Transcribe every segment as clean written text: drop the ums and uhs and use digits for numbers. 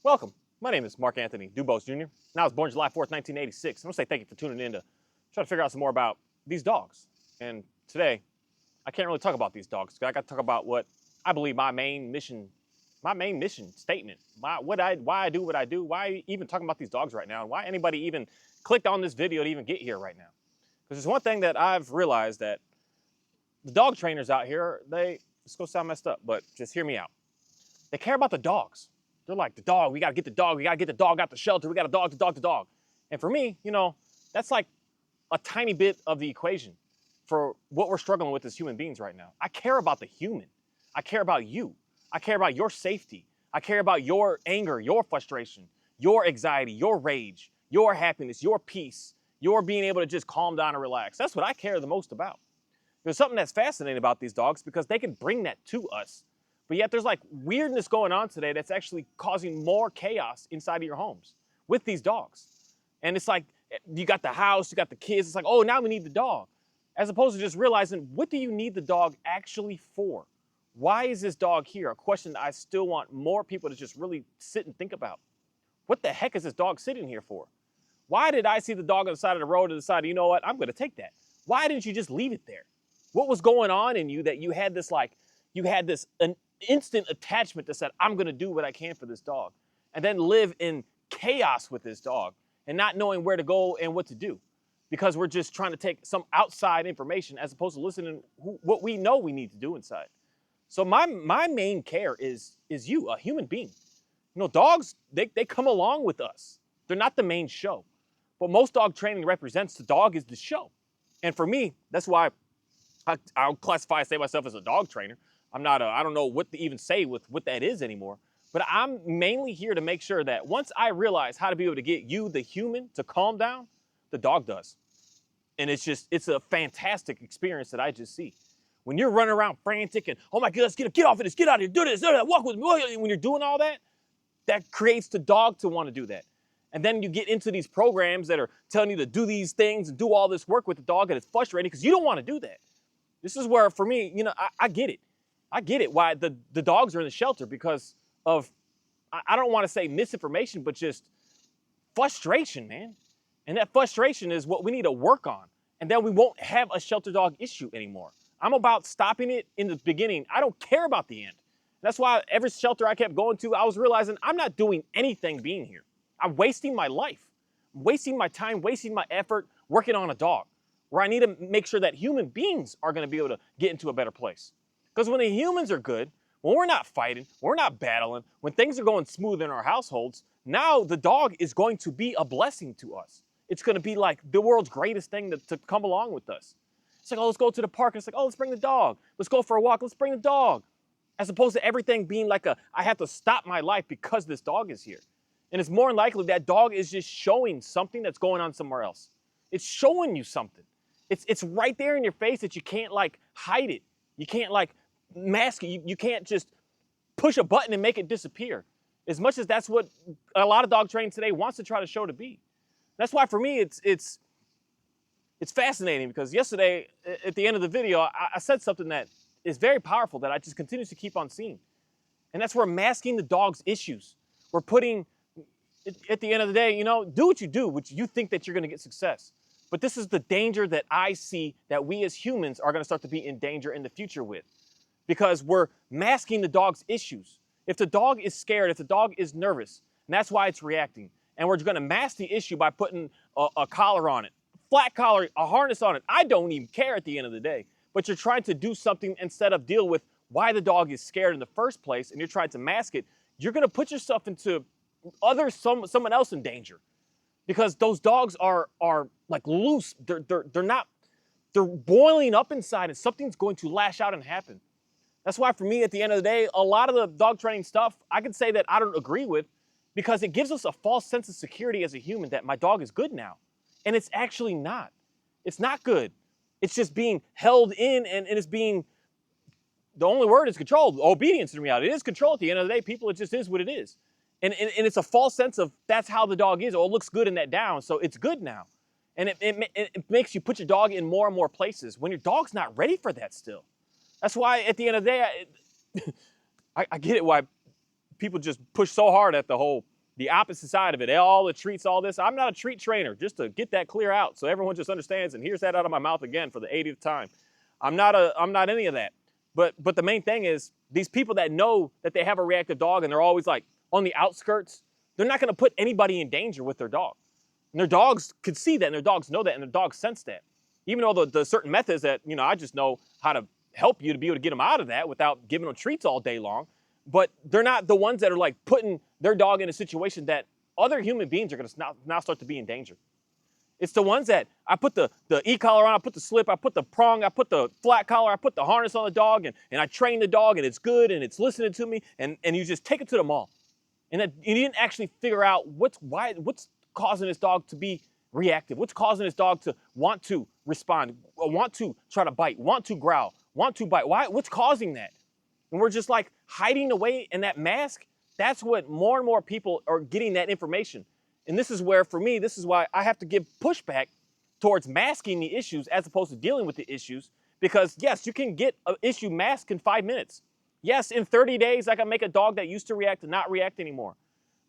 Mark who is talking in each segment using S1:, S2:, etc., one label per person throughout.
S1: Welcome. My name is Mark Anthony Dubose Jr. and I was born July 4th, 1986. I want to say thank you for tuning in to try to figure out some more about these dogs. And today, I can't really talk about these dogs. I got to talk about what I believe my main mission statement, why I do what I do, why I even talking about these dogs right now, and why anybody even clicked on this video to even get here right now. Because there's one thing that I've realized, that the dog trainers out here, it's gonna sound messed up, but just hear me out. They care about the dogs. They're like, the dog, we gotta get the dog, we gotta get the dog out the shelter, we got the dog. And for me, that's like a tiny bit of the equation for what we're struggling with as human beings right now. I care about the human. I care about you. I care about your safety. I care about your anger, your frustration, your anxiety, your rage, your happiness, your peace, your being able to just calm down and relax. That's what I care the most about. There's something that's fascinating about these dogs because they can bring that to us. But yet there's like weirdness going on today that's actually causing more chaos inside of your homes with these dogs. And it's like, you got the house, you got the kids. It's like, oh, now we need the dog. As opposed to just realizing, what do you need the dog actually for? Why is this dog here? A question that I still want more people to just really sit and think about. What the heck is this dog sitting here for? Why did I see the dog on the side of the road and decide, you know what, I'm going to take that? Why didn't you just leave it there? What was going on in you that you had this an instant attachment that said, I'm going to do what I can for this dog, and then live in chaos with this dog and not knowing where to go and what to do because we're just trying to take some outside information as opposed to listening what we know we need to do inside. So my main care is you, a human being. Dogs, they come along with us. They're not the main show. But most dog training represents the dog is the show. And for me, that's why I'll say myself as a dog trainer. I don't know what to even say with what that is anymore. But I'm mainly here to make sure that once I realize how to be able to get you, the human, to calm down, the dog does. And it's a fantastic experience that I just see. When you're running around frantic and, oh my goodness, get off of this, get out of here, do this, walk with me. When you're doing all that, that creates the dog to want to do that. And then you get into these programs that are telling you to do these things and do all this work with the dog, and it's frustrating because you don't want to do that. This is where, for me, I get it. I get it why the dogs are in the shelter because of, I don't want to say misinformation, but just frustration, man. And that frustration is what we need to work on. And then we won't have a shelter dog issue anymore. I'm about stopping it in the beginning. I don't care about the end. That's why every shelter I kept going to, I was realizing I'm not doing anything being here. I'm wasting my life, wasting my time, wasting my effort working on a dog, where I need to make sure that human beings are going to be able to get into a better place. Because when the humans are good, when we're not fighting, when we're not battling, when things are going smooth in our households, now the dog is going to be a blessing to us. It's going to be like the world's greatest thing to come along with us. It's like, oh, let's go to the park. And it's like, oh, let's bring the dog. Let's go for a walk. Let's bring the dog. As opposed to everything being like I have to stop my life because this dog is here. And it's more than likely that dog is just showing something that's going on somewhere else. It's showing you something. It's right there in your face that you can't like hide it. You can't like mask it. You can't just push a button and make it disappear. As much as that's what a lot of dog training today wants to try to show to be. That's why for me it's fascinating because yesterday at the end of the video I said something that is very powerful that I just continue to keep on seeing. And that's we're masking the dog's issues. We're putting, at the end of the day, do what you do, which you think that you're going to get success. But this is the danger that I see that we as humans are going to start to be in danger in the future with. Because we're masking the dog's issues. If the dog is scared, if the dog is nervous, and that's why it's reacting, and we're going to mask the issue by putting a collar on it, flat collar, a harness on it, I don't even care at the end of the day. But you're trying to do something instead of deal with why the dog is scared in the first place, and you're trying to mask it, you're going to put yourself into someone else in danger. Because those dogs are like loose. They're boiling up inside, and something's going to lash out and happen. That's why for me, at the end of the day, a lot of the dog training stuff, I can say that I don't agree with because it gives us a false sense of security as a human that my dog is good now. And it's actually not. It's not good. It's just being held in and it's being, the only word is control. Obedience in reality. It is control at the end of the day. People, it just is what it is. And it's a false sense of that's how the dog is. Oh, it looks good in that down, so it's good now. And it makes you put your dog in more and more places when your dog's not ready for that still. That's why at the end of the day, I get it why people just push so hard at the whole the opposite side of it, all the treats, all this. I'm not a treat trainer, just to get that clear out so everyone just understands and hears that out of my mouth again for the 80th time. I'm not any of that. But the main thing is these people that know that they have a reactive dog and they're always like on the outskirts, they're not going to put anybody in danger with their dog. And their dogs could see that and their dogs know that and their dogs sense that. Even though the certain methods that, I just know how to help you to be able to get them out of that without giving them treats all day long. But they're not the ones that are like putting their dog in a situation that other human beings are going to now start to be in danger. It's the ones that I put the e-collar on, I put the slip, I put the prong, I put the flat collar, I put the harness on the dog, and I train the dog, and it's good, and it's listening to me, and you just take it to the mall. And that you didn't actually figure out what's causing this dog to be reactive, what's causing this dog to want to respond, want to try to bite, want to growl, want to bite. What's causing that? And we're just like hiding away in that mask. That's what more and more people are getting that information. And this is where, for me, this is why I have to give pushback towards masking the issues as opposed to dealing with the issues. Because yes, you can get an issue masked in 5 minutes. Yes, in 30 days, I can make a dog that used to react to not react anymore.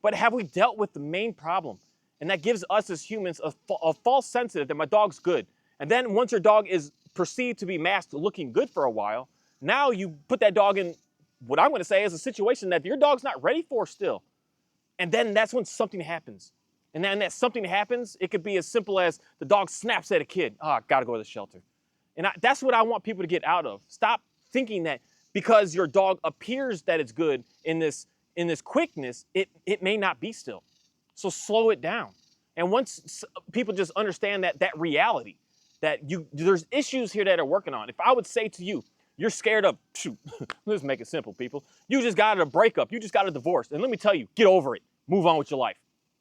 S1: But have we dealt with the main problem? And that gives us as humans a false sensitive that my dog's good. And then once your dog is perceived to be masked looking good for a while, now you put that dog in what I'm going to say is a situation that your dog's not ready for still. And then that's when something happens. And then that something happens, it could be as simple as the dog snaps at a kid. Oh, I got to go to the shelter. And that's what I want people to get out of. Stop thinking that because your dog appears that it's good in this quickness, it may not be still. So slow it down. And once people just understand that reality, that there's issues here that are working on. If I would say to you, you're scared of, let's make it simple, people. You just got a breakup. You just got a divorce. And let me tell you, get over it. Move on with your life.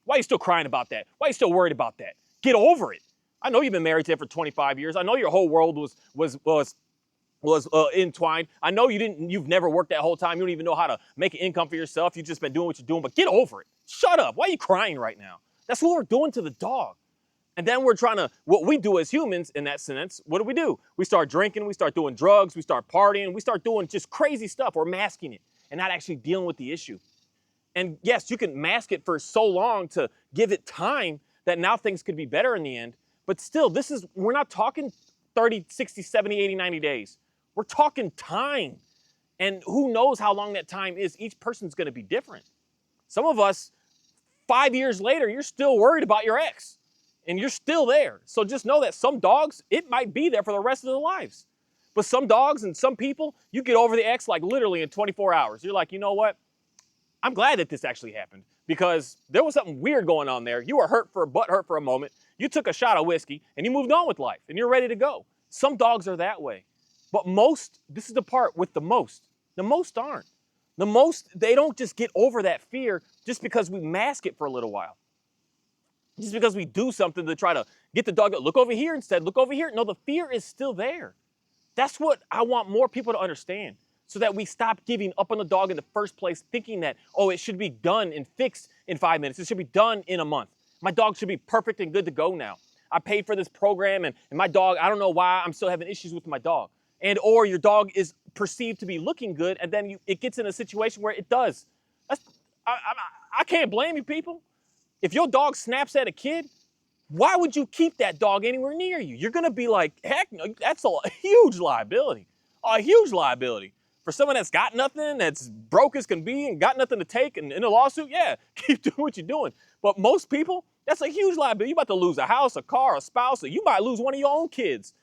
S1: Why are you still crying about that? Why are you still worried about that? Get over it. I know you've been married to him for 25 years. I know your whole world was entwined. I know you've never worked that whole time. You don't even know how to make an income for yourself. You've just been doing what you're doing, but get over it. Shut up. Why are you crying right now? That's what we're doing to the dog. And then what we do as humans in that sense, what do? We start drinking, we start doing drugs, we start partying, we start doing just crazy stuff. We're masking it and not actually dealing with the issue. And yes, you can mask it for so long to give it time that now things could be better in the end. But still, we're not talking 30, 60, 70, 80, 90 days. We're talking time. And who knows how long that time is? Each person's going to be different. Some of us, 5 years later, you're still worried about your ex. And you're still there. So just know that some dogs, it might be there for the rest of their lives. But some dogs and some people, you get over the ex like literally in 24 hours. You're like, you know what? I'm glad that this actually happened because there was something weird going on there. You were hurt for a moment. You took a shot of whiskey and you moved on with life and you're ready to go. Some dogs are that way. But this is the part with the most aren't. The most, they don't just get over that fear just because we mask it for a little while. Just because we do something to try to get the dog to look over here instead, look over here. No, the fear is still there. That's what I want more people to understand so that we stop giving up on the dog in the first place, thinking that, it should be done and fixed in 5 minutes. It should be done in a month. My dog should be perfect and good to go now. I paid for this program and my dog, I don't know why I'm still having issues with my dog. Or your dog is perceived to be looking good and then it gets in a situation where it does. I can't blame you, people. If your dog snaps at a kid, why would you keep that dog anywhere near you? You're going to be like, heck no, that's a huge liability. A huge liability. For someone that's got nothing, that's broke as can be and got nothing to take and in a lawsuit, yeah, keep doing what you're doing. But most people, that's a huge liability. You're about to lose a house, a car, a spouse, or you might lose one of your own kids.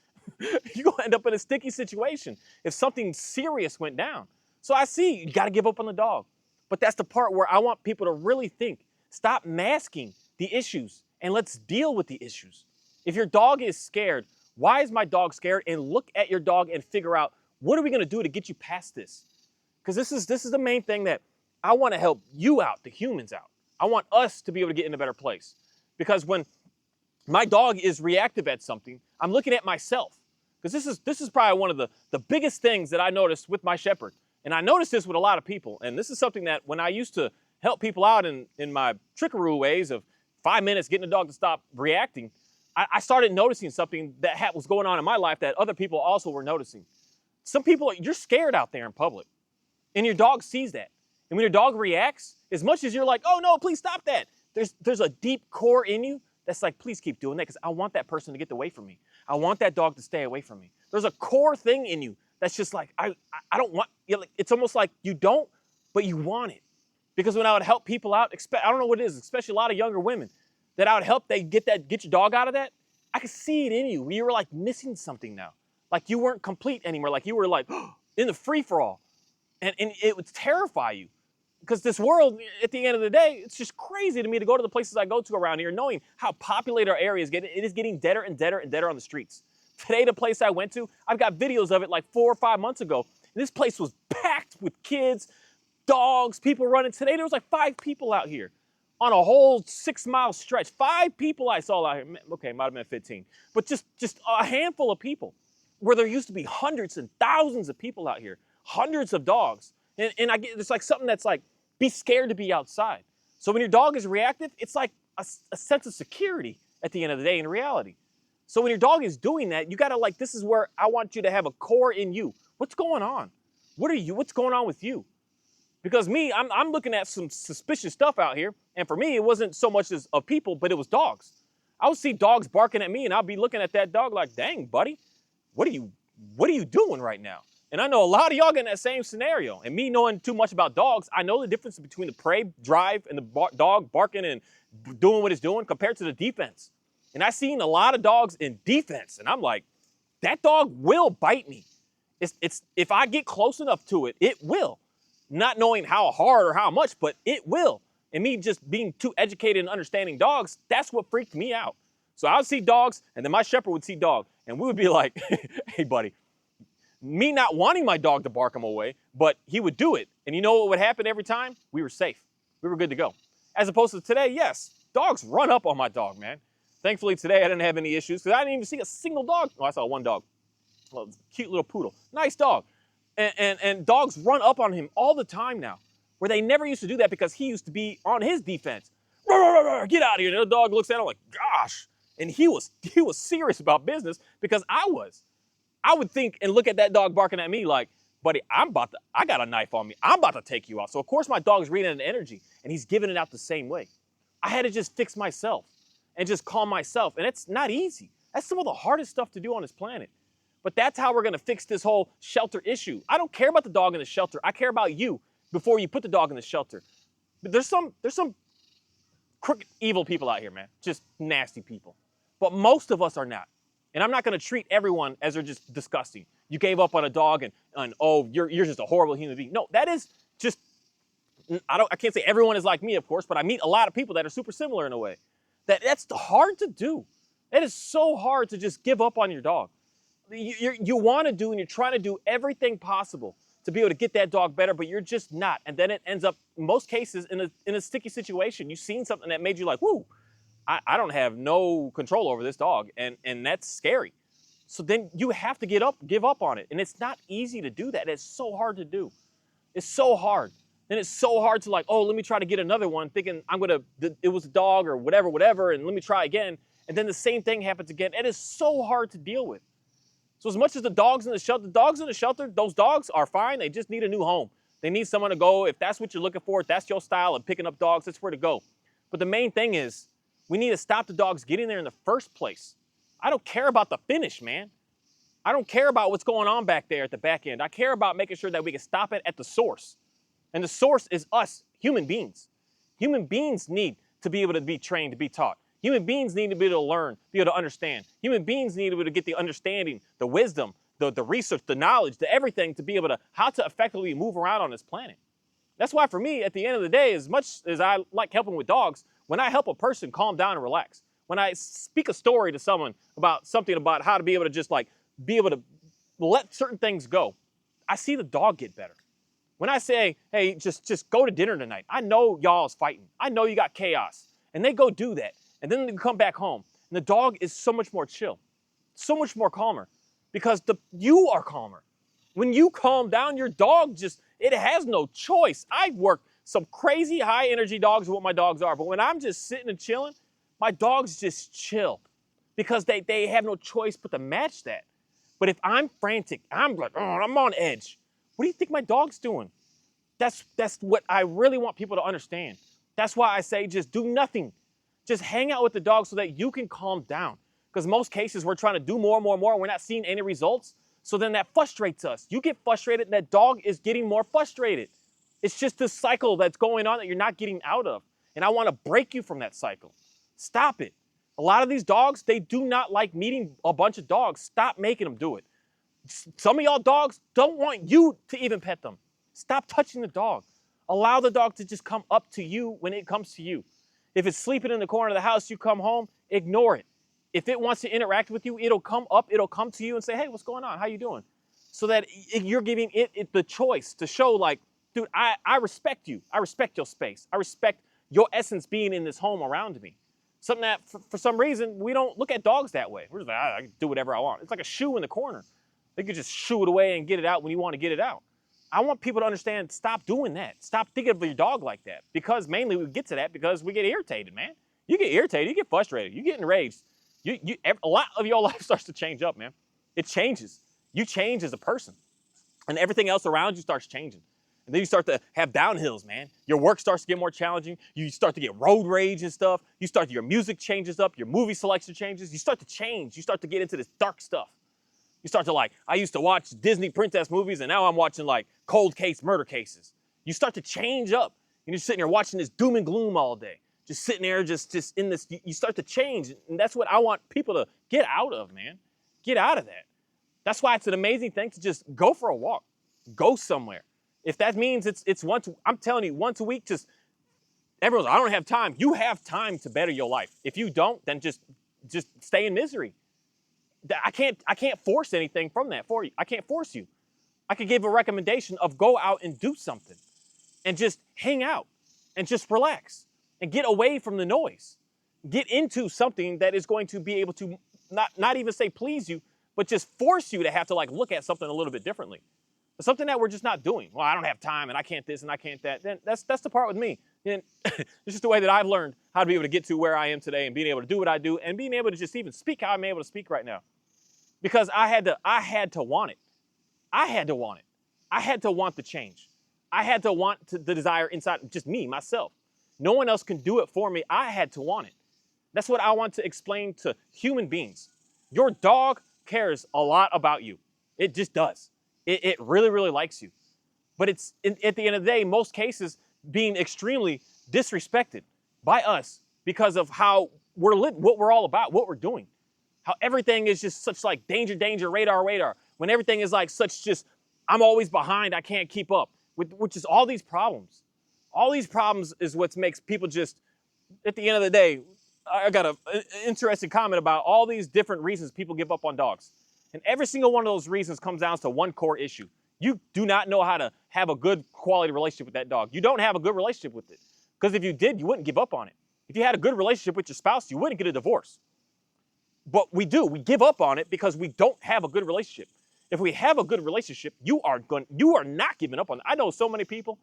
S1: You're going to end up in a sticky situation if something serious went down. So I see you got to give up on the dog. But that's the part where I want people to really think. Stop masking the issues and let's deal with the issues. If your dog is scared, why is my dog scared? And look at your dog and figure out what are we going to do to get you past this? Because this is the main thing that I want to help you out, the humans out. I want us to be able to get in a better place. Because when my dog is reactive at something, I'm looking at myself. Because this is probably one of the biggest things that I noticed with my shepherd. And I noticed this with a lot of people. And this is something that when I used to help people out in my trickaroo ways of 5 minutes getting the dog to stop reacting, I started noticing something that was going on in my life that other people also were noticing. Some people, you're scared out there in public, and your dog sees that. And when your dog reacts, as much as you're like, oh no, please stop that, there's a deep core in you that's like, please keep doing that because I want that person to get away from me. I want that dog to stay away from me. There's a core thing in you that's just like, I don't want, it's almost like you don't, but you want it. Because when I would help people out, I don't know what it is, especially a lot of younger women, that I would help they get your dog out of that, I could see it in you. You were like missing something now. Like you weren't complete anymore. Like you were like in the free-for-all. And it would terrify you. Because this world, at the end of the day, it's just crazy to me to go to the places I go to around here, knowing how populated our area is getting. It is getting deader and deader and deader on the streets. Today, the place I went to, I've got videos of it like 4 or 5 months ago. And this place was packed with kids, dogs, people running. Today, there was like 5 people out here on a whole 6-mile stretch. 5 people I saw out here. Okay, might have been 15. But just a handful of people. Where there used to be hundreds and thousands of people out here. Hundreds of dogs. And I get, it's like something that's like, be scared to be outside. So when your dog is reactive, it's like a sense of security at the end of the day in reality. So when your dog is doing that, you gotta like, this is where I want you to have a core in you. What's going on? What's going on with you? Because me, I'm looking at some suspicious stuff out here. And for me, it wasn't so much as of people, but it was dogs. I would see dogs barking at me and I'll be looking at that dog like, dang, buddy, what are you doing right now? And I know a lot of y'all get in that same scenario. And me knowing too much about dogs, I know the difference between the prey drive and the dog barking and doing what it's doing compared to the defense. And I've seen a lot of dogs in defense. And I'm like, that dog will bite me. It's if I get close enough to it, it will. Not knowing how hard or how much, but it will. And me just being too educated and understanding dogs, that's what freaked me out. So I would see dogs, and then my shepherd would see dog. And we would be like, hey, buddy. Me not wanting my dog to bark him away, but he would do it. And you know what would happen every time? We were safe. We were good to go. As opposed to today, yes, dogs run up on my dog, man. Thankfully today I didn't have any issues because I didn't even see a single dog. Oh, I saw one dog. Well, cute little poodle. Nice dog. And dogs run up on him all the time now, where they never used to do that because he used to be on his defense. Get out of here. And the dog looks at him like, gosh. And he was serious about business because I would think and look at that dog barking at me like, buddy, I got a knife on me. I'm about to take you out. So of course my dog's reading the energy and he's giving it out the same way. I had to just fix myself and just calm myself. And it's not easy. That's some of the hardest stuff to do on this planet. But that's how we're going to fix this whole shelter issue. I don't care about the dog in the shelter. I care about you before you put the dog in the shelter. But there's some crooked, evil people out here, man. Just nasty people. But most of us are not. And I'm not going to treat everyone as they're just disgusting. You gave up on a dog and oh, you're just a horrible human being. No, that is just, I can't say everyone is like me, of course, but I meet a lot of people that are super similar in a way. That's hard to do. It is so hard to just give up on your dog. You want to do and you're trying to do everything possible to be able to get that dog better, but you're just not. And then it ends up, in most cases, in a sticky situation. You've seen something that made you like, whoo, I don't have no control over this dog, and that's scary. So then you have to give up on it. And it's not easy to do that. It's so hard to do. It's so hard. And it's so hard to like, oh, let me try to get another one, thinking it was a dog or whatever, and let me try again. And then the same thing happens again. It is so hard to deal with. So as much as the dogs in the shelter, those dogs are fine. They just need a new home. They need someone to go. If that's what you're looking for, if that's your style of picking up dogs, that's where to go. But the main thing is we need to stop the dogs getting there in the first place. I don't care about the finish, man. I don't care about what's going on back there at the back end. I care about making sure that we can stop it at the source. And the source is us, human beings. Human beings need to be able to be trained, to be taught. Human beings need to be able to learn, be able to understand. Human beings need to be able to get the understanding, the wisdom, the research, the knowledge, the everything to be able to, how to effectively move around on this planet. That's why for me, at the end of the day, as much as I like helping with dogs, when I help a person calm down and relax, when I speak a story to someone about something about how to be able to just like, be able to let certain things go, I see the dog get better. When I say, hey, just go to dinner tonight, I know y'all is fighting. I know you got chaos. And they go do that. And then they come back home. And the dog is so much more chill, so much more calmer because you are calmer. When you calm down, your dog it has no choice. I've worked some crazy high energy dogs are what my dogs are. But when I'm just sitting and chilling, my dogs just chill because they have no choice but to match that. But if I'm frantic, I'm like, oh, I'm on edge. What do you think my dog's doing? That's what I really want people to understand. That's why I say just do nothing. Just hang out with the dog so that you can calm down. Because most cases we're trying to do more and more and more, and we're not seeing any results. So then that frustrates us. You get frustrated, and that dog is getting more frustrated. It's just this cycle that's going on that you're not getting out of. And I want to break you from that cycle. Stop it. A lot of these dogs, they do not like meeting a bunch of dogs. Stop making them do it. Some of y'all dogs don't want you to even pet them. Stop touching the dog. Allow the dog to just come up to you when it comes to you. If it's sleeping in the corner of the house, you come home, ignore it. If it wants to interact with you, it'll come up, it'll come to you and say, hey, what's going on? How you doing? So that you're giving it the choice to show like, dude, I respect you. I respect your space. I respect your essence being in this home around me. Something that, for some reason, we don't look at dogs that way. We're just like, I can do whatever I want. It's like a shoe in the corner. You can just shoo it away and get it out when you want to get it out. I want people to understand, stop doing that. Stop thinking of your dog like that. Because mainly we get to that because we get irritated, man. You get irritated, you get frustrated, you get enraged. A lot of your life starts to change up, man. It changes. You change as a person. And everything else around you starts changing. And then you start to have downhills, man. Your work starts to get more challenging. You start to get road rage and stuff. Your music changes up. Your movie selection changes. You start to change. You start to get into this dark stuff. You start to like, I used to watch Disney princess movies and now I'm watching like cold case murder cases. You start to change up. And you're sitting there watching this doom and gloom all day. Just sitting there, just in this, you start to change. And that's what I want people to get out of, man. Get out of that. That's why it's an amazing thing to just go for a walk. Go somewhere. If that means it's I'm telling you, once a week, just, everyone's, I don't have time. You have time to better your life. If you don't, then just stay in misery. I can't force anything from that for you. I can't force you. I could give a recommendation of go out and do something and just hang out and just relax and get away from the noise. Get into something that is going to be able to not even say please you, but just force you to have to like look at something a little bit differently. Something that we're just not doing. Well, I don't have time and I can't this and I can't that. Then that's the part with me. And it's just the way that I've learned how to be able to get to where I am today and being able to do what I do and being able to just even speak how I'm able to speak right now. Because I had to want it. I had to want it. I had to want the change. I had to want the desire inside just me, myself. No one else can do it for me. I had to want it. That's what I want to explain to human beings. Your dog cares a lot about you. It just does. It really, really likes you. But it's, at the end of the day, most cases being extremely disrespected by us because of how we're what we're all about, what we're doing. How everything is just such like danger, danger, radar, radar. When everything is like such just, I'm always behind, I can't keep up. Which is all these problems. All these problems is what makes people just, at the end of the day, I got an interesting comment about all these different reasons people give up on dogs. And every single one of those reasons comes down to one core issue. You do not know how to have a good quality relationship with that dog. You don't have a good relationship with it. Because if you did, you wouldn't give up on it. If you had a good relationship with your spouse, you wouldn't get a divorce. But we do. We give up on it because we don't have a good relationship. If we have a good relationship, you are not giving up on it. I know so many people.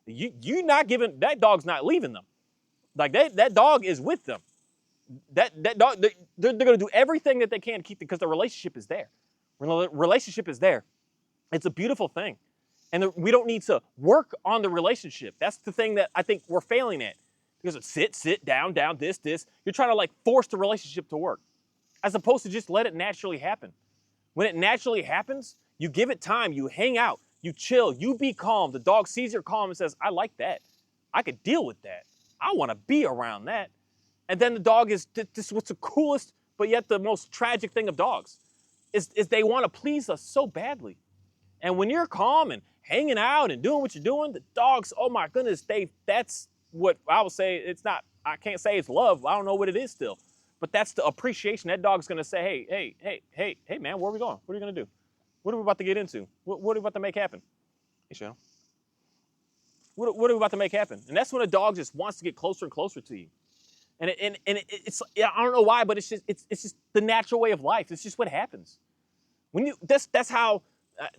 S1: You not giving, that dog's not leaving them. Like that dog is with them. That dog, they're going to do everything that they can to keep it because the relationship is there. When the relationship is there, it's a beautiful thing. And we don't need to work on the relationship. That's the thing that I think we're failing at. Because it's sit, down, this. You're trying to like force the relationship to work. As opposed to just let it naturally happen. When it naturally happens, you give it time, you hang out, you chill, you be calm. The dog sees you're calm and says, I like that. I could deal with that. I want to be around that. And then the dog is, this what's the coolest, but yet the most tragic thing of dogs, is they want to please us so badly. And when you're calm and hanging out and doing what you're doing, the dogs, oh my goodness, that's what I would say, it's not, I can't say it's love, I don't know what it is still. But that's the appreciation. That dog's gonna say, hey, man, where are we going? What are we gonna do? What are we about to get into? What are we about to make happen? Hey, Cheryl. What are we about to make happen? And that's when a dog just wants to get closer and closer to you. And it's I don't know why, but it's just the natural way of life. It's just what happens. That's how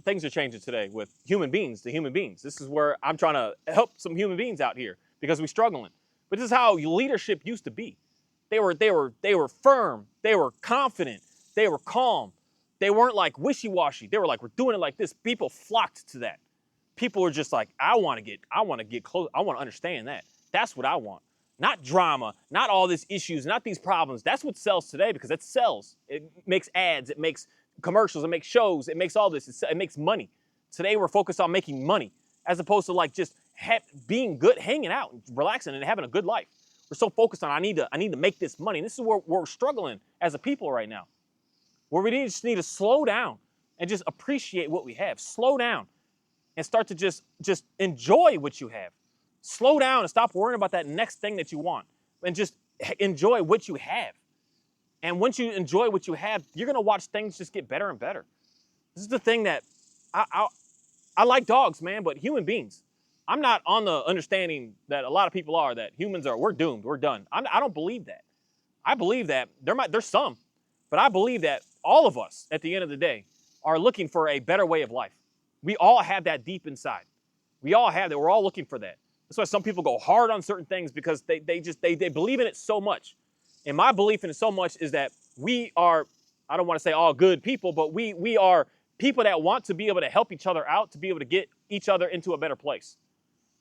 S1: things are changing today with human beings to human beings. This is where I'm trying to help some human beings out here because we're struggling. But this is how leadership used to be. They were firm. They were confident. They were calm. They weren't like wishy-washy. They were like, we're doing it like this. People flocked to that. people are just like, I want to get close. I want to understand that. That's what I want. Not drama, not all these issues, not these problems. That's what sells today because it sells. It makes ads, it makes commercials, it makes shows, it makes all this. It makes money. Today we're focused on making money as opposed to like just being good, hanging out, and relaxing, and having a good life. We're so focused on I need to make this money. And this is where we're struggling as a people right now, where we just need to slow down and just appreciate what we have. Slow down and start to just enjoy what you have. Slow down and stop worrying about that next thing that you want and just enjoy what you have. And once you enjoy what you have, you're going to watch things just get better and better. This is the thing that I like dogs, man, but human beings. I'm not on the understanding that a lot of people are that humans we're doomed, we're done. I don't believe that. I believe that there's some, but I believe that all of us at the end of the day are looking for a better way of life. We all have that deep inside. We all have that. We're all looking for that. That's why some people go hard on certain things because they believe in it so much. And my belief in it so much is that we are, I don't want to say all good people, but we are people that want to be able to help each other out, to be able to get each other into a better place.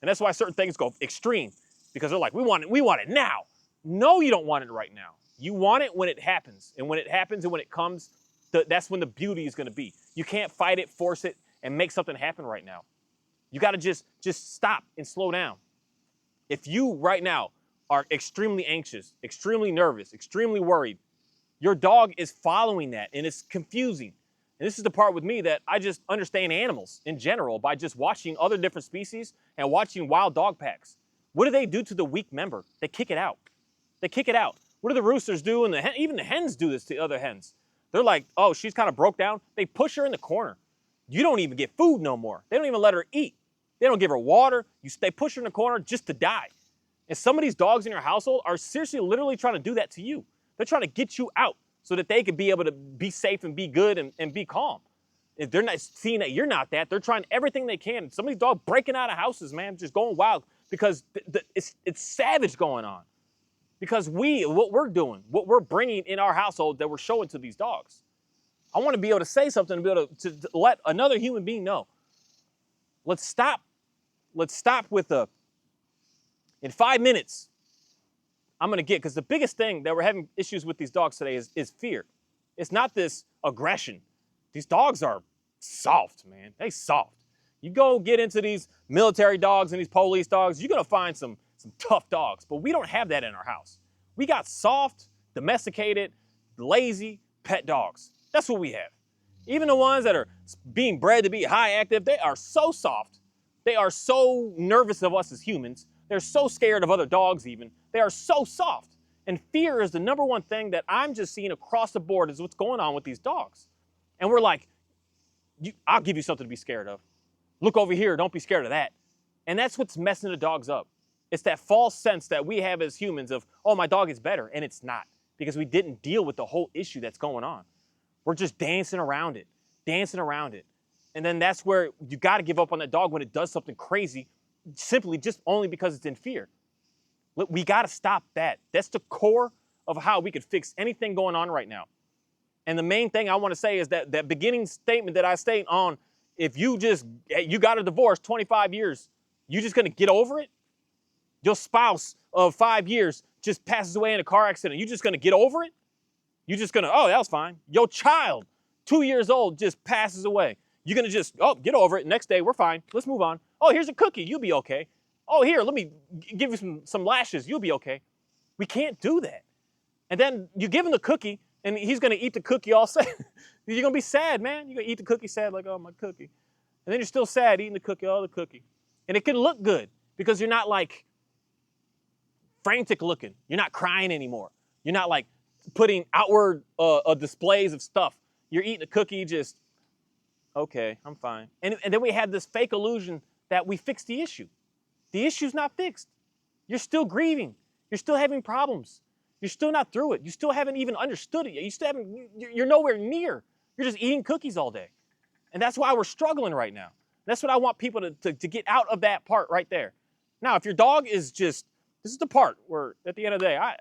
S1: And that's why certain things go extreme because they're like, we want it now. No, you don't want it right now. You want it when it happens. And when it happens and when it comes, that's when the beauty is going to be. You can't fight it, force it, and make something happen right now. You got to just stop and slow down. If you right now are extremely anxious, extremely nervous, extremely worried, your dog is following that and it's confusing. And this is the part with me that I just understand animals in general by just watching other different species and watching wild dog packs. What do they do to the weak member? They kick it out. They kick it out. What do the roosters do? And even the hens do this to other hens. They're like, oh, she's kind of broke down. They push her in the corner. You don't even get food no more. They don't even let her eat. They don't give her water. They push her in the corner just to die. And some of these dogs in your household are seriously literally trying to do that to you. They're trying to get you out so that they can be able to be safe and be good and be calm. If they're not seeing that you're not that, they're trying everything they can. Some of these dogs breaking out of houses, man, just going wild because it's savage going on. Because what we're doing, what we're bringing in our household that we're showing to these dogs. I want to be able to say something, to be able to let another human being know. Let's stop with in 5 minutes, I'm going to because the biggest thing that we're having issues with these dogs today is fear. It's not this aggression. These dogs are soft, man. They soft. You go get into these military dogs and these police dogs, you're going to find some tough dogs, but we don't have that in our house. We got soft, domesticated, lazy pet dogs. That's what we have. Even the ones that are being bred to be high active, they are so soft. They are so nervous of us as humans. They're so scared of other dogs even. They are so soft. And fear is the number one thing that I'm just seeing across the board is what's going on with these dogs. And we're like, I'll give you something to be scared of. Look over here, don't be scared of that. And that's what's messing the dogs up. It's that false sense that we have as humans of, oh, my dog is better, and it's not because we didn't deal with the whole issue that's going on. We're just dancing around it. And then that's where you got to give up on that dog when it does something crazy, simply just only because it's in fear. We got to stop that. That's the core of how we could fix anything going on right now. And the main thing I want to say is that beginning statement that I state on, if you got a divorce 25 years, you just going to get over it? Your spouse of 5 years just passes away in a car accident. You just going to get over it? You just going to, oh, that was fine. Your child, 2 years old, just passes away. You're going to just, oh, get over it. Next day, we're fine. Let's move on. Oh, here's a cookie. You'll be okay. Oh, here, let me give you some lashes. You'll be okay. We can't do that. And then you give him the cookie, and he's going to eat the cookie all sad. You're going to be sad, man. You're going to eat the cookie sad like, oh, my cookie. And then you're still sad eating the cookie, oh, the cookie. And it can look good because you're not like frantic looking. You're not crying anymore. You're not like putting outward displays of stuff. You're eating a cookie just, okay, I'm fine. And then we have this fake illusion that we fixed the issue. The issue's not fixed. You're still grieving. You're still having problems. You're still not through it. You still haven't even understood it yet. You're nowhere near. You're just eating cookies all day. And that's why we're struggling right now. That's what I want people to get out of that part right there. Now, if your dog is just, this is the part where at the end of the day, I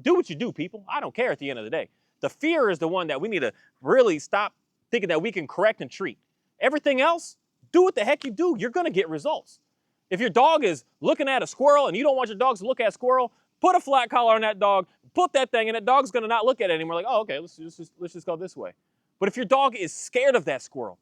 S1: do what you do, people. I don't care at the end of the day. The fear is the one that we need to really stop thinking that we can correct and treat. Everything else, do what the heck you do, you're going to get results. If your dog is looking at a squirrel and you don't want your dogs to look at a squirrel, put a flat collar on that dog, put that thing, and that dog's going to not look at it anymore. Like, oh, okay, let's just go this way. But if your dog is scared of that squirrel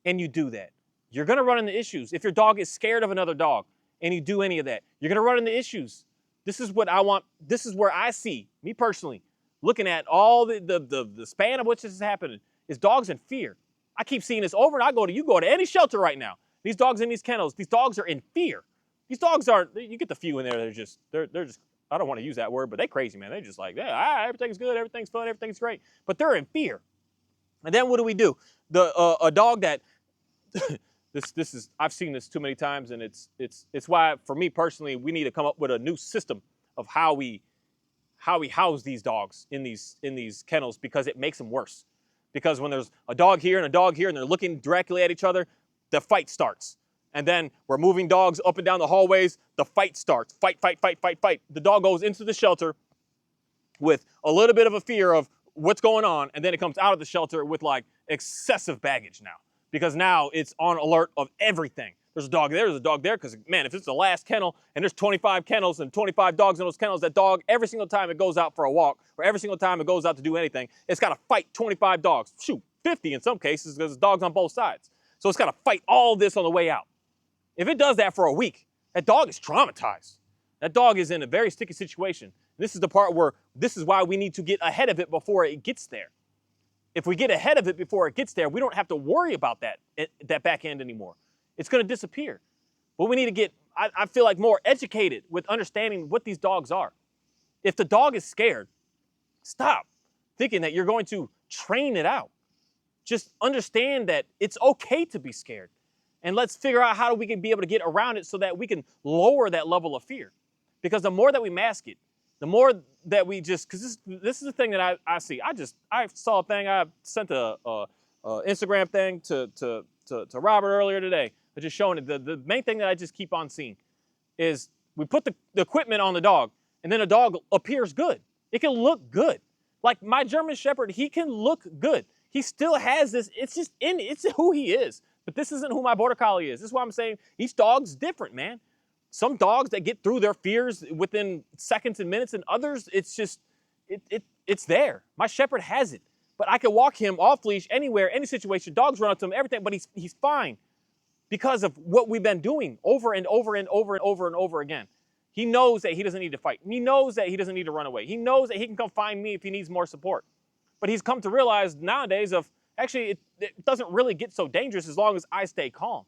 S1: and you do that, you're going to run into issues. If your dog is scared of another dog and you do any of that, you're going to run into issues. This is what I want. This is where I see, me personally, looking at all the span of which this is happening, is dogs in fear. I keep seeing this over, and you go to any shelter right now. These dogs in these kennels, these dogs are in fear. These dogs aren't, you get the few in there that are they're just, I don't want to use that word, but they're crazy, man. They're just like, yeah, everything's good, everything's fun, everything's great. But they're in fear. And then what do? A dog that, this is, I've seen this too many times, and it's why, for me personally, we need to come up with a new system of how we house these dogs in these kennels, because it makes them worse. Because when there's a dog here and a dog here and they're looking directly at each other, the fight starts. And then we're moving dogs up and down the hallways, the fight starts. Fight. The dog goes into the shelter with a little bit of a fear of what's going on, and then it comes out of the shelter with like excessive baggage now. Because now it's on alert of everything. There's a dog there, because, man, if it's the last kennel and there's 25 kennels and 25 dogs in those kennels, that dog, every single time it goes out for a walk or every single time it goes out to do anything, it's got to fight 25 dogs. Shoot, 50 in some cases, because there's dogs on both sides. So it's got to fight all this on the way out. If it does that for a week, that dog is traumatized. That dog is in a very sticky situation. This is the part where this is why we need to get ahead of it before it gets there. If we get ahead of it before it gets there, we don't have to worry about that back end anymore. It's going to disappear. But we need to get, I feel like, more educated with understanding what these dogs are. If the dog is scared, stop thinking that you're going to train it out. Just understand that it's okay to be scared. And let's figure out how we can be able to get around it so that we can lower that level of fear. Because the more that we mask it, the more that we just, because this is the thing that I see. I saw a thing, I sent a Instagram thing to Robert earlier today, just showing it. The main thing that I just keep on seeing is we put the equipment on the dog, and then the dog appears good. It can look good. Like my German Shepherd, he can look good. He still has this, it's who he is. But this isn't who my Border Collie is. This is why I'm saying each dog's different, man. Some dogs that get through their fears within seconds and minutes, and others, it's just, it's there. My Shepherd has it. But I can walk him off leash anywhere, any situation. Dogs run up to him, everything, but he's fine because of what we've been doing over and over and over and over and over again. He knows that he doesn't need to fight. He knows that he doesn't need to run away. He knows that he can come find me if he needs more support. But he's come to realize nowadays actually, it doesn't really get so dangerous as long as I stay calm.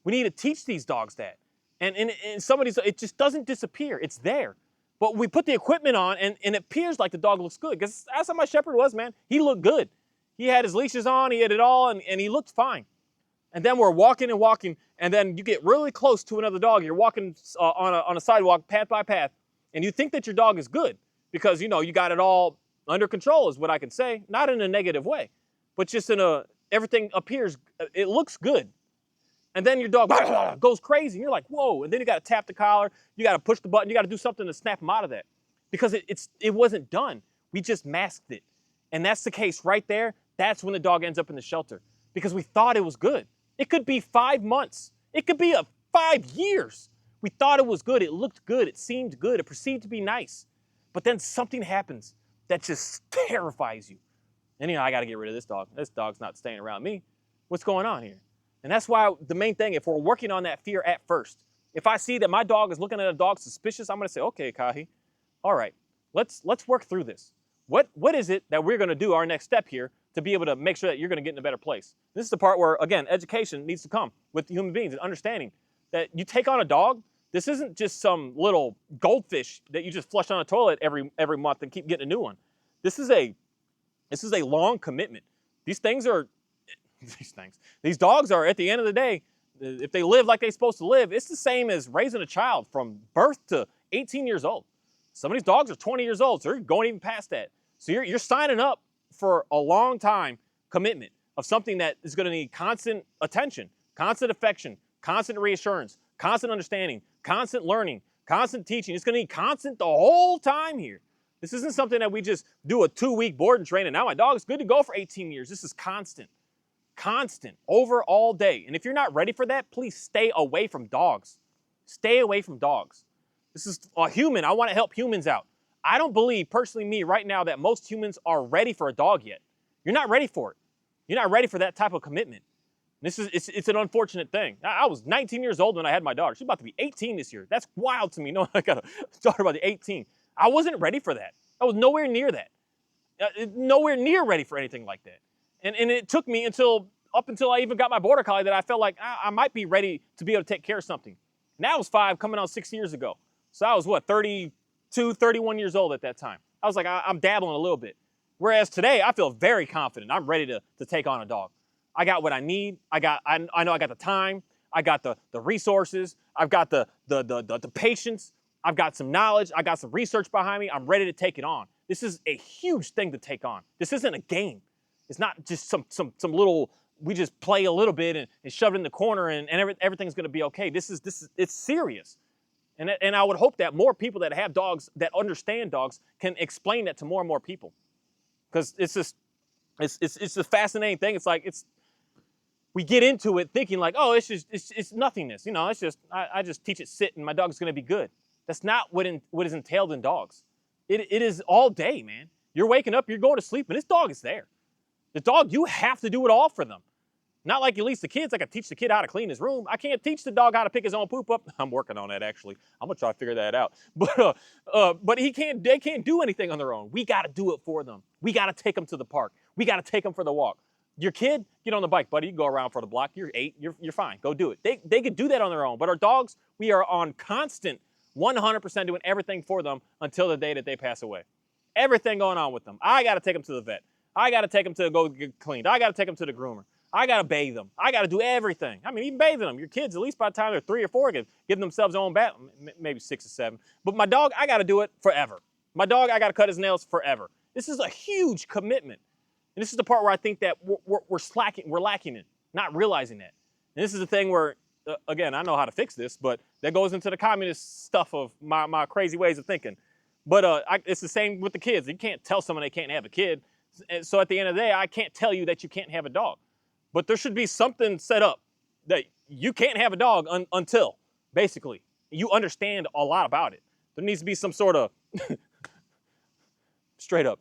S1: We need to teach these dogs that. And some of these, it just doesn't disappear. It's there. But we put the equipment on, and it appears like the dog looks good. Because that's how my Shepherd was, man. He looked good. He had his leashes on. He had it all, and he looked fine. And then we're walking, and then you get really close to another dog. You're walking on a sidewalk, path by path, and you think that your dog is good because, you got it all under control is what I can say. Not in a negative way, but just everything appears, it looks good. And then your dog goes crazy. And you're like, whoa. And then you got to tap the collar. You got to push the button. You got to do something to snap him out of that. Because it wasn't done. We just masked it. And that's the case right there. That's when the dog ends up in the shelter. Because we thought it was good. It could be 5 months. It could be 5 years. We thought it was good. It looked good. It seemed good. It perceived to be nice. But then something happens that just terrifies you. And I got to get rid of this dog. This dog's not staying around me. What's going on here? And that's why the main thing, if we're working on that fear at first, if I see that my dog is looking at a dog suspicious, I'm going to say, okay, Kahi, all right, let's work through this. What is it that we're going to do, our next step here, to be able to make sure that you're going to get in a better place? This is the part where, again, education needs to come with human beings and understanding that you take on a dog. This isn't just some little goldfish that you just flush on a toilet every month and keep getting a new one. This is a long commitment. These dogs are, at the end of the day, if they live like they're supposed to live, it's the same as raising a child from birth to 18 years old. Some of these dogs are 20 years old, so they're going even past that. So you're signing up for a long time commitment of something that is going to need constant attention, constant affection, constant reassurance, constant understanding, constant learning, constant teaching. It's going to need constant the whole time here. This isn't something that we just do a 2-week board and train, and now my dog's good to go for 18 years. This is constant. Constant, over all day. And if you're not ready for that, please stay away from dogs. Stay away from dogs. This is a human. I want to help humans out. I don't believe, personally me right now, that most humans are ready for a dog yet. You're not ready for it. You're not ready for that type of commitment. It's an unfortunate thing. I was 19 years old when I had my daughter. She's about to be 18 this year. That's wild to me. No, I got a daughter about 18. I wasn't ready for that. I was nowhere near that. Nowhere near ready for anything like that. And it took me up until I even got my border collie that I felt like I might be ready to be able to take care of something. And that was 5 coming on 6 years ago. So I was 32, 31 years old at that time. I was like, I'm dabbling a little bit. Whereas today, I feel very confident. I'm ready to take on a dog. I got what I need. I know I got the time. I got the resources. I've got the patience. I've got some knowledge. I got some research behind me. I'm ready to take it on. This is a huge thing to take on. This isn't a game. It's not just some little, we just play a little bit and shove it in the corner and everything's going to be okay. It's serious. And I would hope that more people that have dogs, that understand dogs, can explain that to more and more people. Because it's a fascinating thing. It's like, we get into it thinking like, oh, it's nothingness. You know, it's just, I just teach it sit and my dog's going to be good. That's not what is entailed in dogs. It is all day, man. You're waking up, you're going to sleep, and this dog is there. The dog, you have to do it all for them. Not like at least the kids. I can teach the kid how to clean his room. I can't teach the dog how to pick his own poop up. I'm working on that, actually. I'm going to try to figure that out. But they can't do anything on their own. We got to do it for them. We got to take them to the park. We got to take them for the walk. Your kid, get on the bike, buddy. You go around for the block. You're 8. You're fine. Go do it. They can do that on their own. But our dogs, we are on constant 100% doing everything for them until the day that they pass away. Everything going on with them. I got to take them to the vet. I got to take them to go get cleaned. I got to take them to the groomer. I got to bathe them. I got to do everything. I mean, even bathing them. Your kids, at least by the time they're 3 or 4, give themselves their own bath, maybe 6 or 7. But my dog, I got to do it forever. My dog, I got to cut his nails forever. This is a huge commitment. And this is the part where I think that we're lacking in, not realizing that. And this is the thing where, again, I know how to fix this, but that goes into the communist stuff of my crazy ways of thinking. But it's the same with the kids. You can't tell someone they can't have a kid. So at the end of the day, I can't tell you that you can't have a dog. But there should be something set up that you can't have a dog until, basically, you understand a lot about it. There needs to be some sort of, straight up.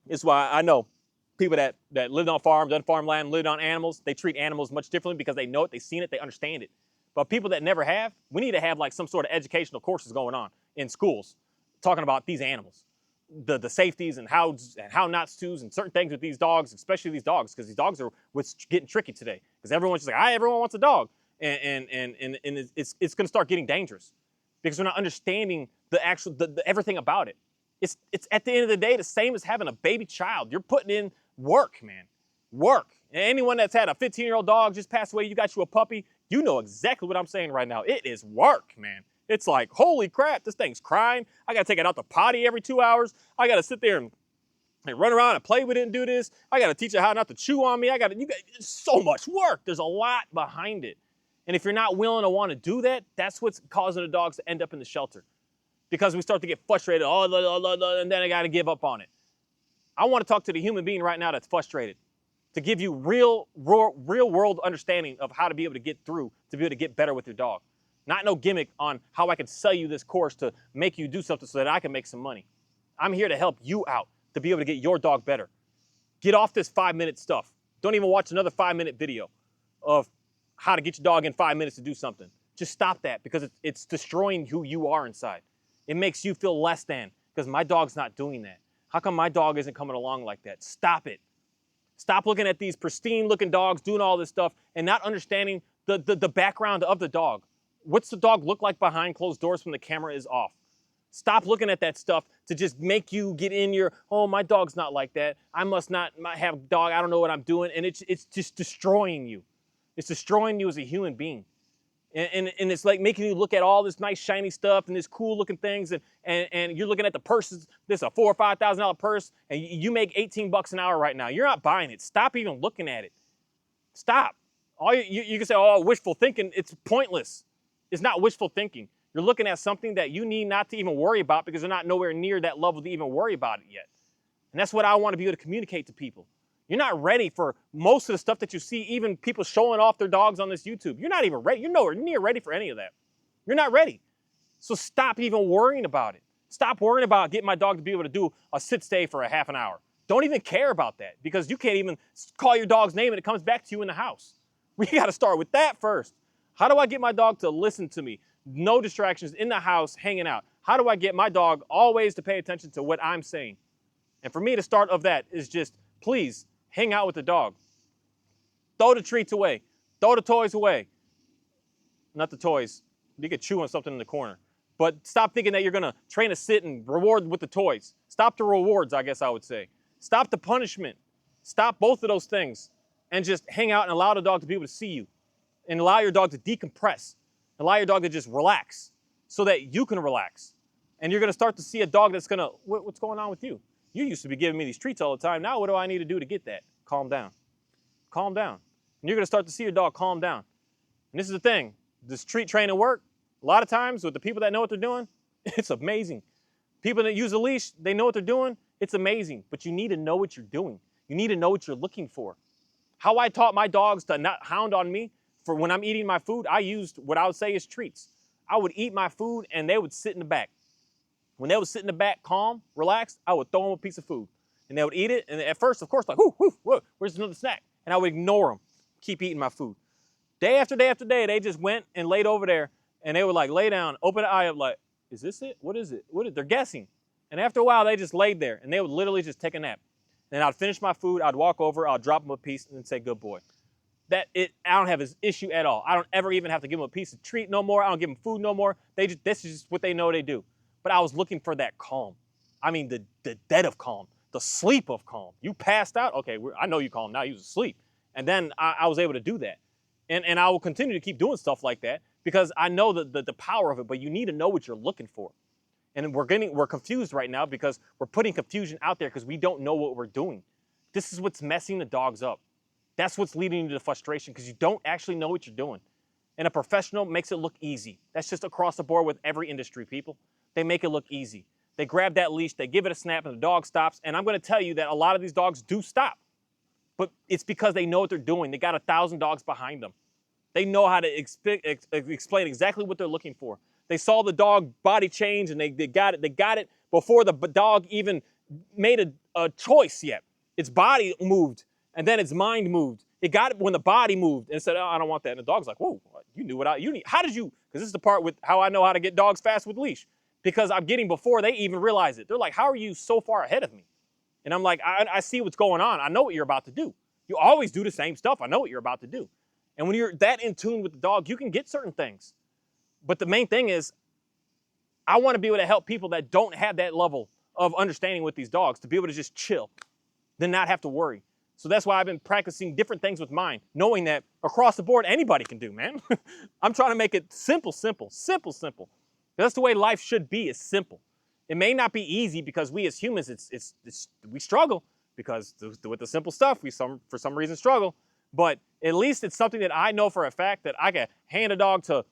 S1: It's why I know people that lived on farms, done farmland, lived on animals, they treat animals much differently because they know it, they've seen it, they understand it. But people that never have, we need to have like some sort of educational courses going on in schools talking about these animals. The safeties and how not to, and certain things with these dogs, especially these dogs, because these dogs are what's getting tricky today. Because everyone's just like, everyone wants a dog, and it's going to start getting dangerous because we're not understanding the everything about it. It's at the end of the day the same as having a baby child. You're putting in work, man, work. And anyone that's had a 15-year-old dog just pass away, you got you a puppy, you know exactly what I'm saying right now. It is work, man. It's like, holy crap, this thing's crying. I got to take it out the potty every 2 hours. I got to sit there and run around and play with it and do this. I got to teach it how not to chew on me. It's so much work. There's a lot behind it. And if you're not willing to want to do that, that's what's causing the dogs to end up in the shelter. Because we start to get frustrated, and then I got to give up on it. I want to talk to the human being right now that's frustrated, to give you real world understanding of how to be able to get through, to be able to get better with your dog. Not no gimmick on how I can sell you this course to make you do something so that I can make some money. I'm here to help you out to be able to get your dog better. Get off this 5-minute stuff. Don't even watch another 5-minute video of how to get your dog in 5 minutes to do something. Just stop that because it's destroying who you are inside. It makes you feel less than because my dog's not doing that. How come my dog isn't coming along like that? Stop it. Stop looking at these pristine looking dogs doing all this stuff and not understanding the background of the dog. What's the dog look like behind closed doors when the camera is off? Stop looking at that stuff to just make you get in your, oh, my dog's not like that. I must not have a dog. I don't know what I'm doing. And it's just destroying you. It's destroying you as a human being. And it's like making you look at all this nice shiny stuff and this cool looking things. And you're looking at the purses. This is a $4,000 or $5,000 purse. And you make $18 an hour right now. You're not buying it. Stop even looking at it. Stop. All you can say, oh, wishful thinking. It's pointless. It's not wishful thinking. You're looking at something that you need not to even worry about because you're not nowhere near that level to even worry about it yet. And that's what I want to be able to communicate to people. You're not ready for most of the stuff that you see, even people showing off their dogs on this YouTube. You're not even ready. You're nowhere near ready for any of that. You're not ready. So stop even worrying about it. Stop worrying about getting my dog to be able to do a sit stay for a half an hour. Don't even care about that because you can't even call your dog's name and it comes back to you in the house. We got to start with that first. How do I get my dog to listen to me? No distractions in the house, hanging out. How do I get my dog always to pay attention to what I'm saying? And for me, the start of that is just, please, hang out with the dog. Throw the treats away. Throw the toys away. Not the toys. You could chew on something in the corner. But stop thinking that you're going to train to sit and reward with the toys. Stop the rewards, I guess I would say. Stop the punishment. Stop both of those things and just hang out and allow the dog to be able to see you and allow your dog to decompress. Allow your dog to just relax so that you can relax. And you're going to start to see a dog that's going to, what's going on with you? You used to be giving me these treats all the time. Now what do I need to do to get that? Calm down. Calm down. And you're going to start to see your dog calm down. And this is the thing. Does treat training work? A lot of times with the people that know what they're doing, it's amazing. People that use a leash, they know what they're doing. It's amazing. But you need to know what you're doing. You need to know what you're looking for. How I taught my dogs to not hound on me for when I'm eating my food, I used what I would say is treats. I would eat my food and they would sit in the back. When they would sit in the back, calm, relaxed, I would throw them a piece of food. And they would eat it. And at first, of course, like, whoo, where's another snack? And I would ignore them, keep eating my food. Day after day after day, they just went and laid over there. And they would like lay down, open an eye up like, is this it? What is it? They're guessing. And after a while, they just laid there. And they would literally just take a nap. And I'd finish my food. I'd walk over. I'd drop them a piece and then say, good boy. I don't have this issue at all. I don't ever even have to give them a piece of treat no more. I don't give them food no more. This is just what they know they do. But I was looking for that calm. I mean, the dead of calm, the sleep of calm. You passed out? Okay, I know you calm now. You was asleep. And then I was able to do that. And I will continue to keep doing stuff like that because I know the power of it, but you need to know what you're looking for. And we're confused right now because we're putting confusion out there because we don't know what we're doing. This is what's messing the dogs up. That's what's leading to the frustration because you don't actually know what you're doing. And a professional makes it look easy. That's just across the board with every industry, people. They make it look easy. They grab that leash, they give it a snap, and the dog stops. And I'm going to tell you that a lot of these dogs do stop. But it's because they know what they're doing. They got 1,000 dogs behind them. They know how to explain exactly what they're looking for. They saw the dog body change, and they got it. They got it before the dog even made a choice yet. Its body moved, and then its mind moved. It got it when the body moved and said, oh, I don't want that. And the dog's like, whoa, you knew what you need. How did you? Because this is the part with how I know how to get dogs fast with leash. Because I'm getting before they even realize it. They're like, how are you so far ahead of me? And I'm like, I see what's going on. I know what you're about to do. You always do the same stuff. I know what you're about to do. And when you're that in tune with the dog, you can get certain things. But the main thing is, I want to be able to help people that don't have that level of understanding with these dogs to be able to just chill, then not have to worry. So that's why I've been practicing different things with mine, knowing that across the board, anybody can do, man. I'm trying to make it simple. That's the way life should be, is simple. It may not be easy because we as humans, we struggle because with the simple stuff, for some reason struggle. But at least it's something that I know for a fact that I can hand a dog to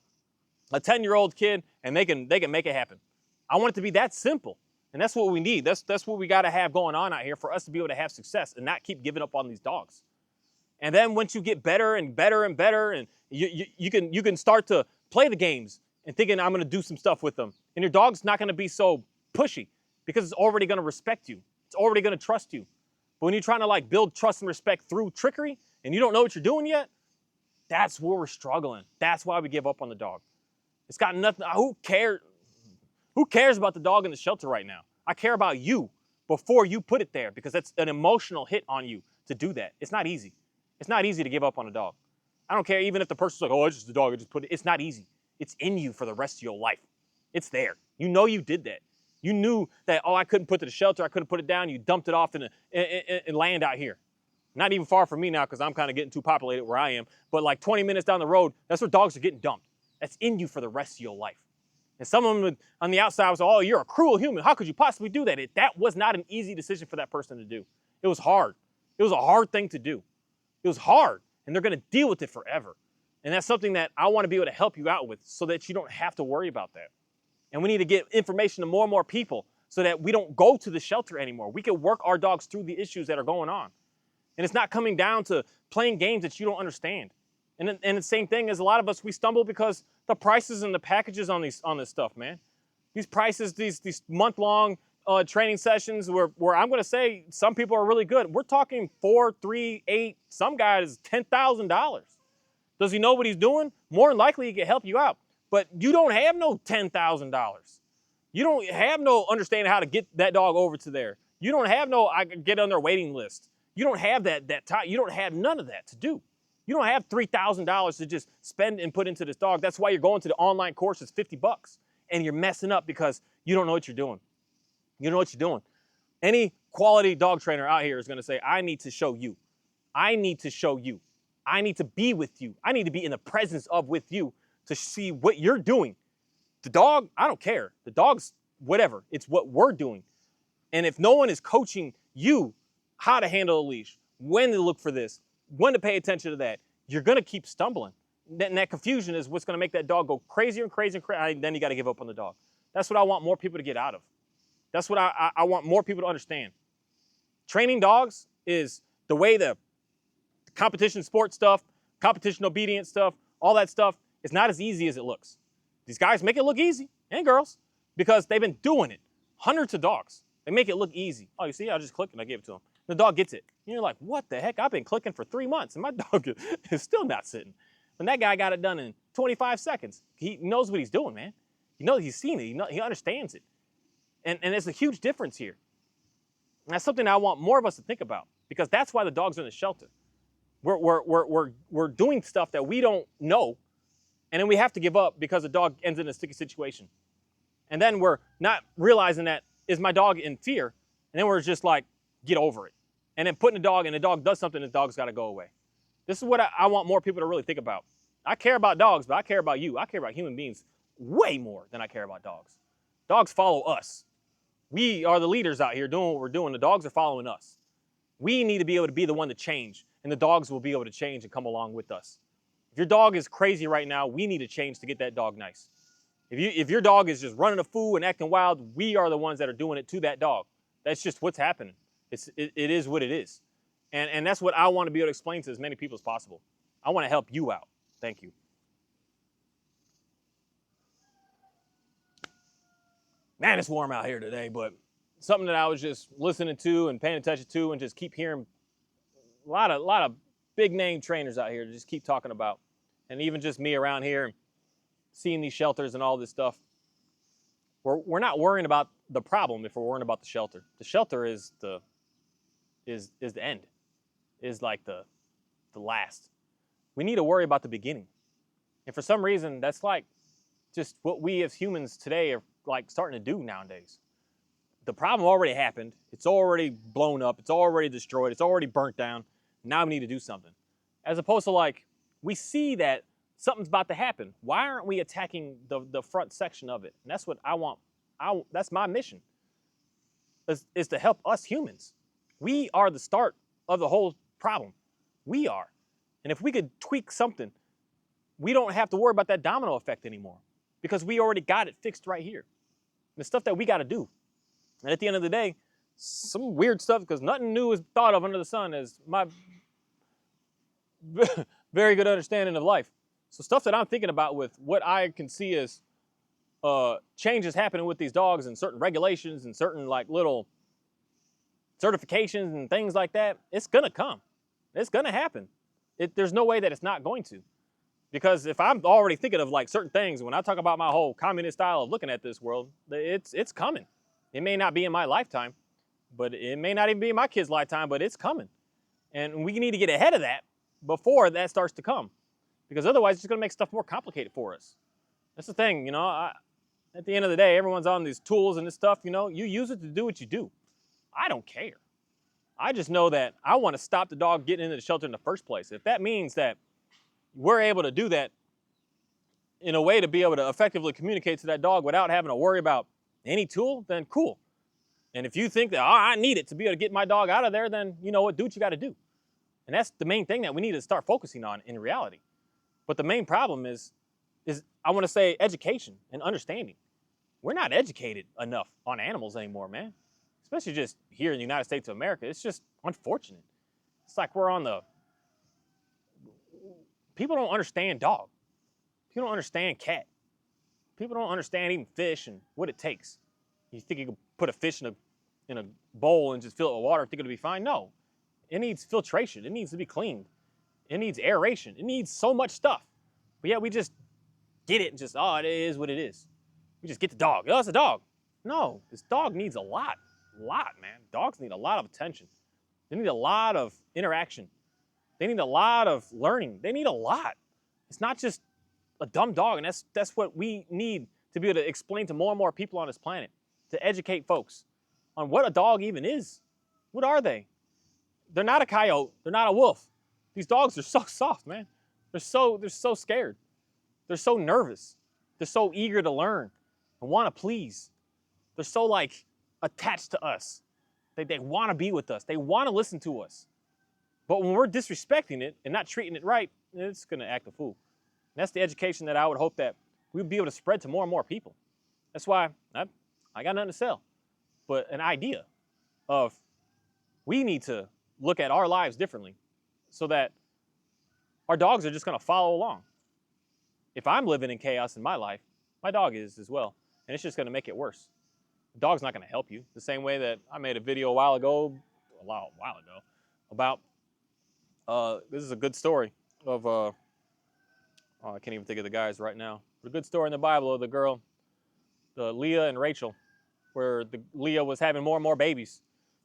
S1: a 10-year-old kid and they can make it happen. I want it to be that simple. And that's what we need. That's what we got to have going on out here for us to be able to have success and not keep giving up on these dogs. And then once you get better and better and better, and you can start to play the games and thinking I'm going to do some stuff with them. And your dog's not going to be so pushy because it's already going to respect you. It's already going to trust you. But when you're trying to like build trust and respect through trickery and you don't know what you're doing yet, that's where we're struggling. That's why we give up on the dog. It's got nothing. Who cares? Who cares about the dog in the shelter right now? I care about you before you put it there because that's an emotional hit on you to do that. It's not easy. It's not easy to give up on a dog. I don't care even if the person's like, oh, it's just a dog. I just put it. It's not easy. It's in you for the rest of your life. It's there. You know you did that. You knew that, oh, I couldn't put it to the shelter. I couldn't put it down. You dumped it off in land out here. Not even far from me now because I'm kind of getting too populated where I am. But like 20 minutes down the road, that's where dogs are getting dumped. That's in you for the rest of your life. And some of them on the outside was, oh, you're a cruel human. How could you possibly do that? That was not an easy decision for that person to do. It was hard. It was a hard thing to do. It was hard. And they're going to deal with it forever. And that's something that I want to be able to help you out with so that you don't have to worry about that. And we need to get information to more and more people so that we don't go to the shelter anymore. We can work our dogs through the issues that are going on. And it's not coming down to playing games that you don't understand. And the same thing as a lot of us, we stumble because the prices and the packages on this stuff, man. These prices, these month-long training sessions where I'm going to say some people are really good. We're talking 4, 3, 8, some guys $10,000. Does he know what he's doing? More than likely, he can help you out. But you don't have no $10,000. You don't have no understanding how to get that dog over to there. You don't have no, I can get on their waiting list. You don't have that time. You don't have none of that to do. You don't have $3,000 to just spend and put into this dog. That's why you're going to the online course. It's $50. And you're messing up because you don't know what you're doing. You know what you're doing. Any quality dog trainer out here is going to say, I need to show you. I need to show you. I need to be with you. I need to be in the presence of with you to see what you're doing. The dog, I don't care. The dog's whatever. It's what we're doing. And if no one is coaching you how to handle a leash, when to look for this, when to pay attention to that, you're going to keep stumbling. And that confusion is what's going to make that dog go crazier and crazier and crazier. Then you got to give up on the dog. That's what I want more people to get out of. That's what I want more people to understand. Training dogs is the way the competition sports stuff, competition obedience stuff, all that stuff is not as easy as it looks. These guys make it look easy, and girls, because they've been doing it. Hundreds of dogs. They make it look easy. Oh, you see, I just click and I give it to him. The dog gets it. And you're like, what the heck? I've been clicking for 3 months, and my dog is still not sitting. And that guy got it done in 25 seconds. He knows what he's doing, man. You know, he's seen it. He understands it. And there's a huge difference here. And that's something I want more of us to think about, because that's why the dogs are in the shelter. We're doing stuff that we don't know, and then we have to give up because the dog ends in a sticky situation. And then we're not realizing that, is my dog in fear? And then we're just like, get over it. And then putting the dog, and the dog does something, the dog's got to go away. This is what I want more people to really think about. I care about dogs, but I care about you. I care about human beings way more than I care about dogs. Dogs follow us. We are the leaders out here doing what we're doing. The dogs are following us. We need to be able to be the one to change, and the dogs will be able to change and come along with us. If your dog is crazy right now, we need to change to get that dog nice. If your dog is just running a fool and acting wild, we are the ones that are doing it to that dog. That's just what's happening. It is what it is. And that's what I want to be able to explain to as many people as possible. I want to help you out. Thank you. Man, it's warm out here today, but something that I was just listening to and paying attention to, and just keep hearing a lot of big name trainers out here to just keep talking about. And even just me around here seeing these shelters and all this stuff. We're not worrying about the problem if we're worrying about the shelter. The shelter is the end. Is like the last. We need to worry about the beginning. And for some reason, that's like just what we as humans today are like starting to do nowadays. The problem already happened. It's already blown up. It's already destroyed. It's already burnt down. Now we need to do something. As opposed to like, we see that something's about to happen. Why aren't we attacking the front section of it? And that's what I want. That's my mission, is to help us humans. We are the start of the whole problem. We are. And if we could tweak something, we don't have to worry about that domino effect anymore, because we already got it fixed right here. And the stuff that we got to do. And at the end of the day, some weird stuff, because nothing new is thought of under the sun, is my very good understanding of life. So stuff that I'm thinking about with what I can see as changes happening with these dogs, and certain regulations and certain like little certifications and things like that, it's going to come. It's going to happen. There's no way that it's not going to. Because if I'm already thinking of like certain things, when I talk about my whole communist style of looking at this world, it's coming. It may not be in my lifetime, but it may not even be in my kid's lifetime, but it's coming. And we need to get ahead of that before that starts to come. Because otherwise, it's just going to make stuff more complicated for us. That's the thing, at the end of the day, everyone's on these tools and this stuff, you use it to do what you do. I don't care. I just know that I want to stop the dog getting into the shelter in the first place. If that means that we're able to do that in a way to be able to effectively communicate to that dog without having to worry about any tool, then cool. And if you think that, I need it to be able to get my dog out of there, then you know what, do what you got to do. And that's the main thing that we need to start focusing on in reality. But the main problem is I want to say education and understanding. We're not educated enough on animals anymore, man. Especially just here in the United States of America. It's just unfortunate. It's like we're on the, people don't understand dog. People don't understand cat. People don't understand even fish and what it takes. You think you can put a fish in a bowl and just fill it with water and think it'll be fine? No. It needs filtration. It needs to be cleaned. It needs aeration. It needs so much stuff. But yeah, we just get it and just, oh, it is what it is. We just get the dog. Oh, it's a dog. No, this dog needs a lot, man. Dogs need a lot of attention. They need a lot of interaction. They need a lot of learning. They need a lot. It's not just a dumb dog, and that's what we need to be able to explain to more and more people on this planet, to educate folks on what a dog even is. What are they? They're not a coyote. They're not a wolf. These dogs are so soft, man. They're so scared. They're so nervous. They're so eager to learn and want to please. They're so like attached to us. They want to be with us. They want to listen to us. But when we're disrespecting it and not treating it right, it's going to act a fool. And that's the education that I would hope that we'd be able to spread to more and more people. That's why I got nothing to sell, but an idea of we need to look at our lives differently so that our dogs are just going to follow along. If I'm living in chaos in my life, my dog is as well. And it's just going to make it worse. The dog's not going to help you. The same way that I made a video a while ago, about, this is a good story of, I can't even think of the guys right now. But a good story in the Bible of the girl, the Leah and Rachel, where Leah was having more and more babies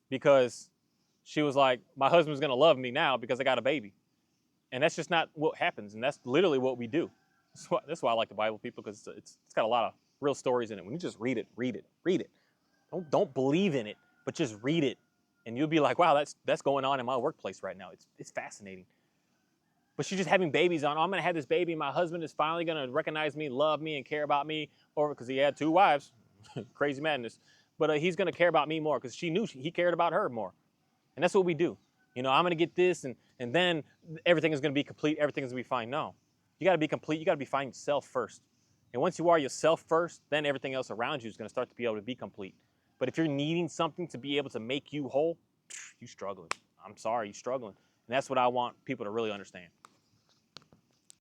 S1: because she was like, my husband's going to love me now because I got a baby. And that's just not what happens. And that's literally what we do. That's why I like the Bible, people, because it's got a lot of real stories in it. When you just read it. Don't believe in it, but just read it. And you'll be like, wow, that's going on in my workplace right now. It's fascinating. But she's just having babies on. Oh, I'm going to have this baby. My husband is finally going to recognize me, love me, and care about me. Or because he had 2 wives. Crazy madness. But he's going to care about me more because she knew he cared about her more. And that's what we do. You know, I'm going to get this, and then everything is going to be complete. Everything is going to be fine. No. You got to be complete. You got to be finding yourself first. And once you are yourself first, then everything else around you is going to start to be able to be complete. But if you're needing something to be able to make you whole, you're struggling. I'm sorry, you're struggling. And that's what I want people to really understand.